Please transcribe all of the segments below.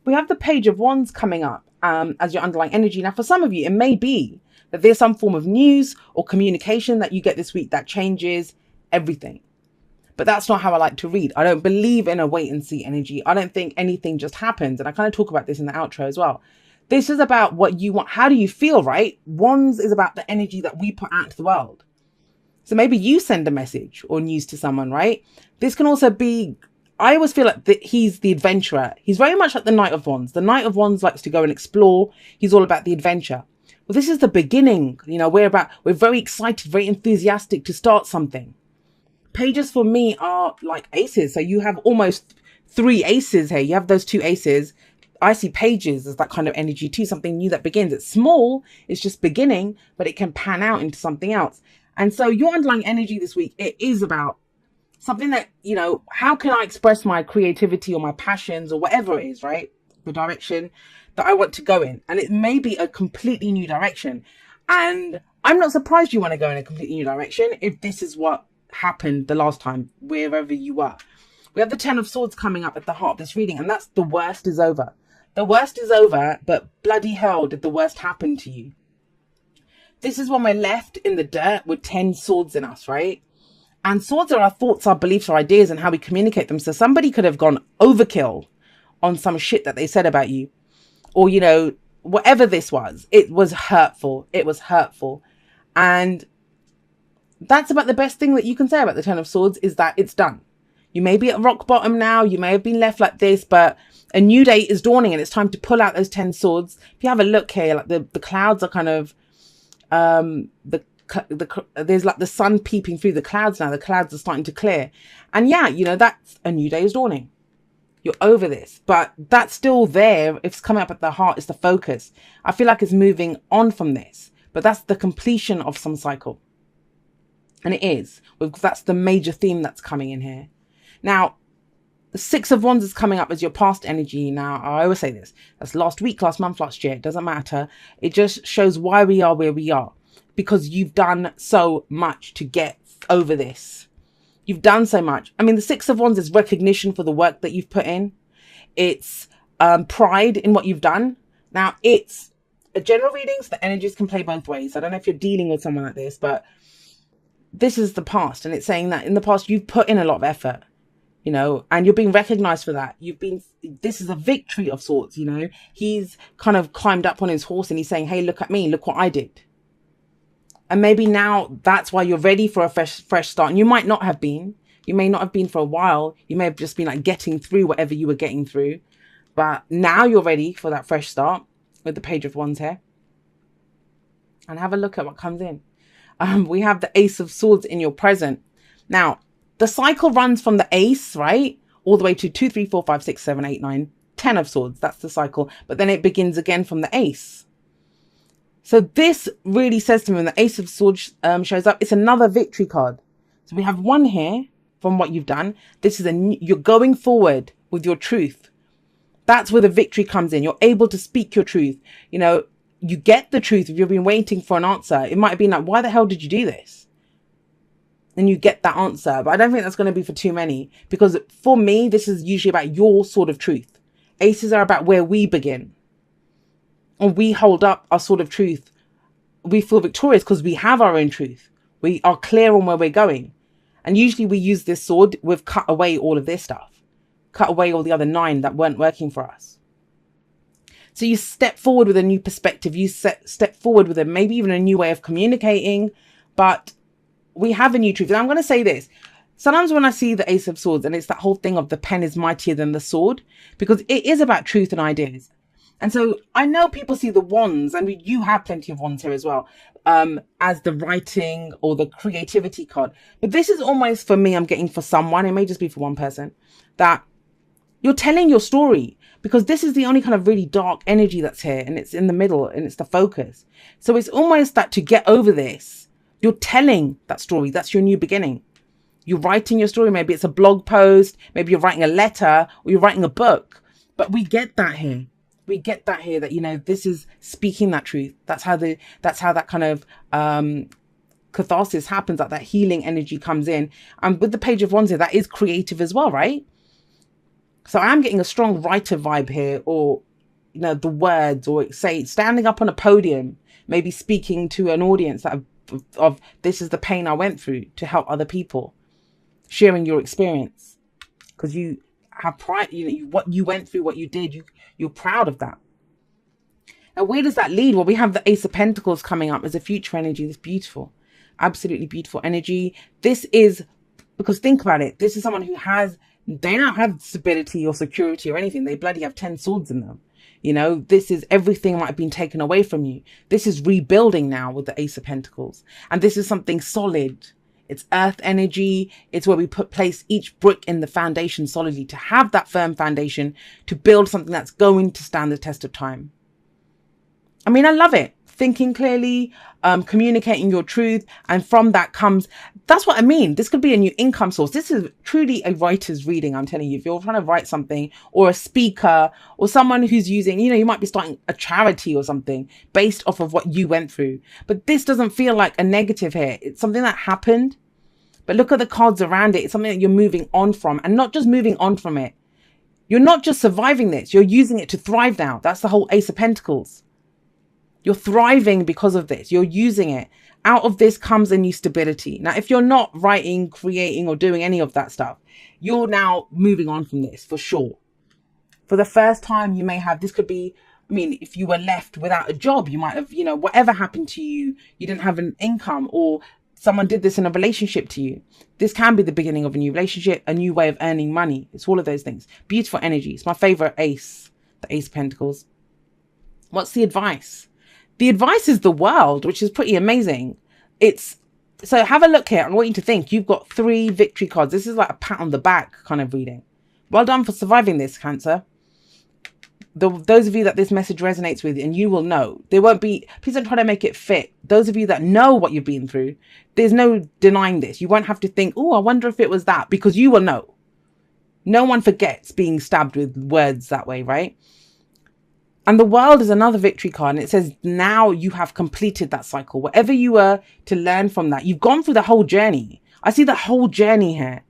we have the Page of Wands coming up as your underlying energy. Now, for some of you, it may be that there's some form of news or communication that you get this week that changes everything. But that's not how I like to read. I don't believe in a wait and see energy. I don't think anything just happens. And I kind of talk about this in the outro as well. This is about what you want. How do you feel, right? Wands is about the energy that we put out to the world. So maybe you send a message or news to someone, right? This can also be, I always feel like he's the adventurer. He's very much like the Knight of Wands. The Knight of Wands likes to go and explore. He's all about the adventure. Well, this is the beginning. You know, we're very excited, very enthusiastic to start something. Pages for me are like aces. So you have almost 3 aces here. You have those 2 aces. I see pages as that kind of energy too, something new that begins. It's small, it's just beginning, but it can pan out into something else. And so your underlying energy this week, it is about something that, you know, how can I express my creativity or my passions or whatever it is, right? The direction that I want to go in. And it may be a completely new direction. And I'm not surprised you want to go in a completely new direction if this is what happened the last time, wherever you were. We have the 10 of Swords coming up at the heart of this reading, and that's the worst is over. The worst is over, but bloody hell did the worst happen to you. This is when we're left in the dirt with 10 swords in us, right? And swords are our thoughts, our beliefs, our ideas, and how we communicate them. So somebody could have gone overkill on some shit that they said about you. Or, you know, whatever this was, it was hurtful. It was hurtful. And that's about the best thing that you can say about the 10 of Swords is that it's done. You may be at rock bottom now. You may have been left like this, but a new day is dawning and it's time to pull out those 10 swords. If you have a look here, like the clouds are kind of, there's like the sun peeping through the clouds now. The clouds are starting to clear. And yeah, you know, that's a new day is dawning. You're over this, but that's still there. If it's coming up at the heart, it's the focus. I feel like it's moving on from this, but that's the completion of some cycle. And it is. That's the major theme that's coming in here. Now, the 6 of Wands is coming up as your past energy. Now, I always say this. That's last week, last month, last year. It doesn't matter. It just shows why we are where we are. Because you've done so much to get over this. You've done so much. I mean, the 6 of Wands is recognition for the work that you've put in. It's pride in what you've done. Now, it's a general reading, so the energies can play both ways. I don't know if you're dealing with someone like this, but this is the past, and it's saying that in the past you've put in a lot of effort, you know, and you're being recognized for that. This is a victory of sorts, you know. He's kind of climbed up on his horse and he's saying, hey, look at me, look what I did. And maybe now that's why you're ready for a fresh start. And you might not have been. You may not have been for a while. You may have just been like getting through whatever you were getting through. But now you're ready for that fresh start with the Page of Wands here. And have a look at what comes in. We have the Ace of Swords in your present. Now, the cycle runs from the Ace, right? All the way to 2, 3, 4, 5, 6, 7, 8, 9, 10 of Swords. That's the cycle. But then it begins again from the Ace. So this really says to me when the Ace of Swords shows up, it's another victory card. So we have one here from what you've done. This is you're going forward with your truth. That's where the victory comes in. You're able to speak your truth. You know, you get the truth. If you've been waiting for an answer, it might have been like, why the hell did you do this? And you get that answer. But I don't think that's going to be for too many, because for me, this is usually about your sword of truth. Aces are about where we begin. And we hold up our sword of truth. We feel victorious because we have our own truth. We are clear on where we're going. And usually we use this sword, we've cut away all of this stuff. Cut away all the other 9 that weren't working for us. So you step forward with a new perspective. You step forward with maybe even a new way of communicating. But we have a new truth. And I'm going to say this. Sometimes when I see the Ace of Swords, and it's that whole thing of the pen is mightier than the sword, because it is about truth and ideas. And so I know people see the wands, and you have plenty of wands here as well, as the writing or the creativity card. But this is almost, for me, I'm getting for someone, it may just be for one person, that you're telling your story, because this is the only kind of really dark energy that's here, and it's in the middle and it's the focus. So it's almost that to get over this, you're telling that story. That's your new beginning. You're writing your story. Maybe it's a blog post, maybe you're writing a letter, or you're writing a book. But we get that here. We get that here, that, you know, this is speaking that truth. That's how that kind of catharsis happens, that healing energy comes in. And with the Page of Wands here, that is creative as well, right? So I'm getting a strong writer vibe here, or, the words, or say standing up on a podium, maybe speaking to an audience of this is the pain I went through to help other people, sharing your experience, because you have pride, what you went through, what you did, you're proud of that. And where does that lead? Well, we have the Ace of Pentacles coming up as a future energy. That's beautiful. Absolutely beautiful energy. This is, because think about it, this is someone who they don't have stability or security or anything. They bloody have 10 swords in them. This is everything might have been taken away from you. This is rebuilding now with the Ace of Pentacles. And this is something solid. It's earth energy. It's where we place each brick in the foundation solidly to have that firm foundation to build something that's going to stand the test of time. I mean, I love it. Thinking clearly, communicating your truth. And from that comes, that's what I mean. This could be a new income source. This is truly a writer's reading. I'm telling you, if you're trying to write something, or a speaker, or someone who's using, you might be starting a charity or something based off of what you went through. But this doesn't feel like a negative here. It's something that happened. But look at the cards around it. It's something that you're moving on from, and not just moving on from it. You're not just surviving this. You're using it to thrive now. That's the whole Ace of Pentacles. You're thriving because of this. You're using it. Out of this comes a new stability. Now, if you're not writing, creating, or doing any of that stuff, you're now moving on from this for sure. For the first time, you may have, this could be, if you were left without a job, you might have, whatever happened to you, you didn't have an income, or someone did this in a relationship to you. This can be the beginning of a new relationship, a new way of earning money. It's all of those things. Beautiful energy. It's my favorite ace, the Ace of Pentacles. What's the advice? The advice is the World, which is pretty amazing. So have a look here. I want you to think. You've got 3 victory cards. This is like a pat on the back kind of reading. Well done for surviving this, Cancer. Those of you that this message resonates with, and you will know, there won't be, please don't try to make it fit. Those of you that know what you've been through, there's no denying this. You won't have to think, oh, I wonder if it was that, because you will know. No one forgets being stabbed with words that way, right? And the World is another victory card. And it says, now you have completed that cycle. Whatever you were to learn from that, you've gone through the whole journey. I see the whole journey here.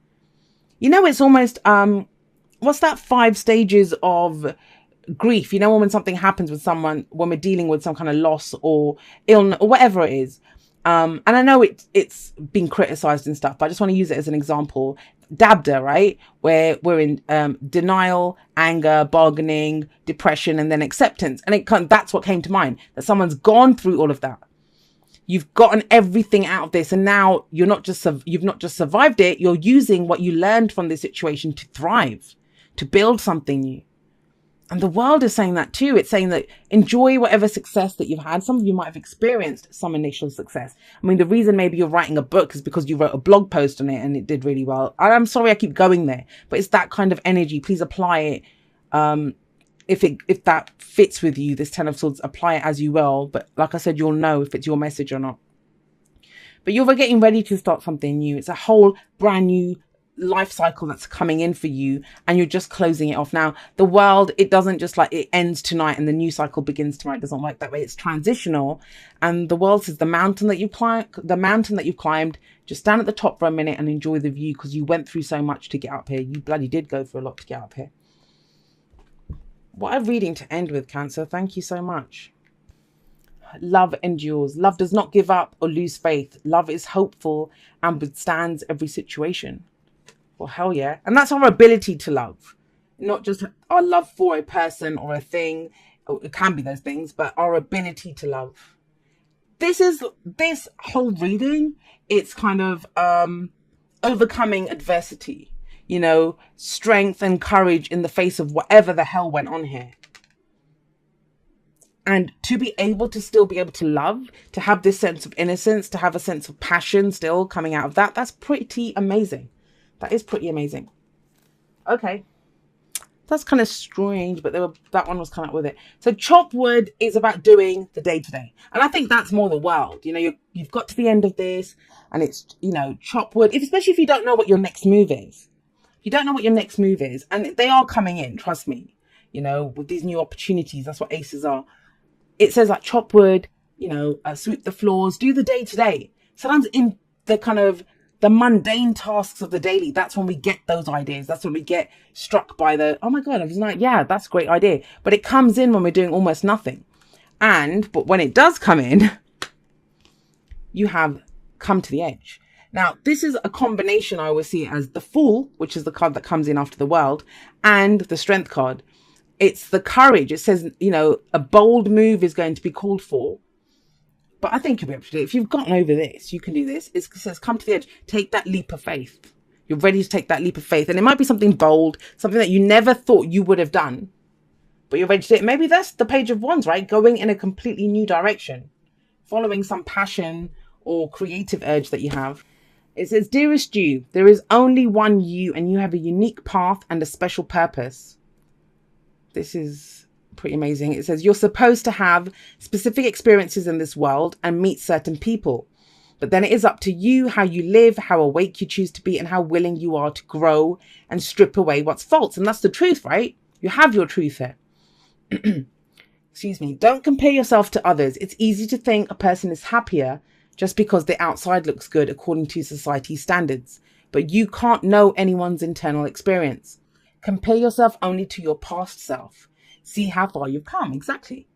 It's almost, what's that 5 stages of grief? When something happens with someone, when we're dealing with some kind of loss or illness or whatever it is. And I know it's been criticized and stuff, but I just want to use it as an example. Dabda, right? Where we're in denial, anger, bargaining, depression, and then acceptance. And that's what came to mind, that someone's gone through all of that. You've gotten everything out of this, and now you've not just survived it, you're using what you learned from this situation to thrive, to build something new. And the World is saying that too. It's saying that enjoy whatever success that you've had. Some of you might have experienced some initial success. The reason maybe you're writing a book is because you wrote a blog post on it and it did really well. I'm sorry I keep going there, but it's that kind of energy. Please apply it. If that fits with you, this 10 of Swords, apply it as you will. But like I said, you'll know if it's your message or not. But you're getting ready to start something new. It's a whole brand new life cycle that's coming in for you, and you're just closing it off. Now, the World, it doesn't just like it ends tonight and the new cycle begins tomorrow. It doesn't work that way. It's transitional. And the World says the mountain that you've climbed, just stand at the top for a minute and enjoy the view, because you went through so much to get up here. You bloody did go through a lot to get up here. What a reading to end with, Cancer. Thank you so much. Love endures. Love does not give up or lose faith. Love is hopeful and withstands every situation. Well, hell yeah. And that's our ability to love. Not just our love for a person or a thing. It can be those things, but our ability to love. This whole reading, it's kind of overcoming adversity. Strength and courage in the face of whatever the hell went on here. And to be able to love, to have this sense of innocence, to have a sense of passion still coming out of that, that's pretty amazing. That is pretty amazing. Okay. That's kind of strange, but that one was kind of with it. So chop wood is about doing the day-to-day. And I think that's more the World. You've got to the end of this, and it's, chop wood, especially if you don't know what your next move is. You don't know what your next move is, and they are coming in, trust me. With these new opportunities, that's what aces are. It says like chop wood, sweep the floors, do the day-to-day. Sometimes in the kind of the mundane tasks of the daily, that's when we get those ideas. That's when we get struck by the, oh my God, I was like, yeah, that's a great idea. But it comes in when we're doing almost nothing. But when it does come in, you have come to the edge. Now, this is a combination. I always see it as the Fool, which is the card that comes in after the World, and the Strength card. It's the courage. It says, a bold move is going to be called for. But I think you'll be able to do it. If you've gotten over this, you can do this. It says, come to the edge. Take that leap of faith. You're ready to take that leap of faith. And it might be something bold, something that you never thought you would have done. But you're ready to do it. Maybe that's the Page of Wands, right? Going in a completely new direction. Following some passion or creative urge that you have. It says, dearest you, there is only one you, and you have a unique path and a special purpose. This is pretty amazing. It says, you're supposed to have specific experiences in this world and meet certain people. But then it is up to you how you live, how awake you choose to be, and how willing you are to grow and strip away what's false. And that's the truth, right? You have your truth here. Excuse me. Don't compare yourself to others. It's easy to think a person is happier just because the outside looks good according to society's standards. But you can't know anyone's internal experience. Compare yourself only to your past self. See how far you've come. Exactly.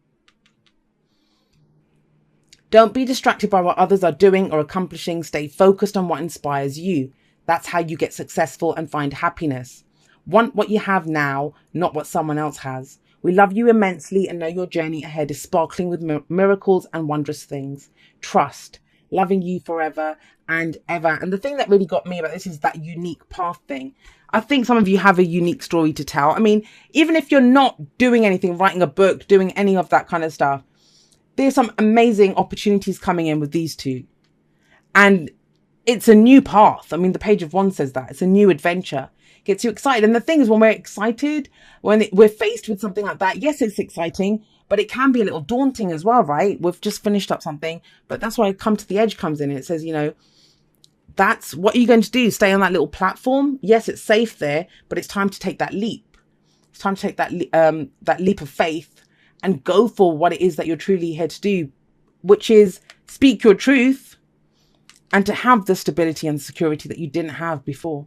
Don't be distracted by what others are doing or accomplishing. Stay focused on what inspires you. That's how you get successful and find happiness. Want what you have now, not what someone else has. We love you immensely and know your journey ahead is sparkling with miracles and wondrous things. Trust. Loving you forever and ever. And the thing that really got me about this is that unique path thing. I think some of you have a unique story to tell. I mean, even if you're not doing anything, writing a book, doing any of that kind of stuff, there's some amazing opportunities coming in with these two. And it's a new path. I mean, the Page of Wands says that. It's a new adventure. Gets you excited. And the thing is, when we're excited, when we're faced with something like that, yes, it's exciting, but it can be a little daunting as well, right? We've just finished up something. But that's why Come to the Edge comes in. And it says, that's what are you going to do? Stay on that little platform? Yes, it's safe there, but it's time to take that leap. It's time to take that leap of faith and go for what it is that you're truly here to do, which is speak your truth and to have the stability and security that you didn't have before.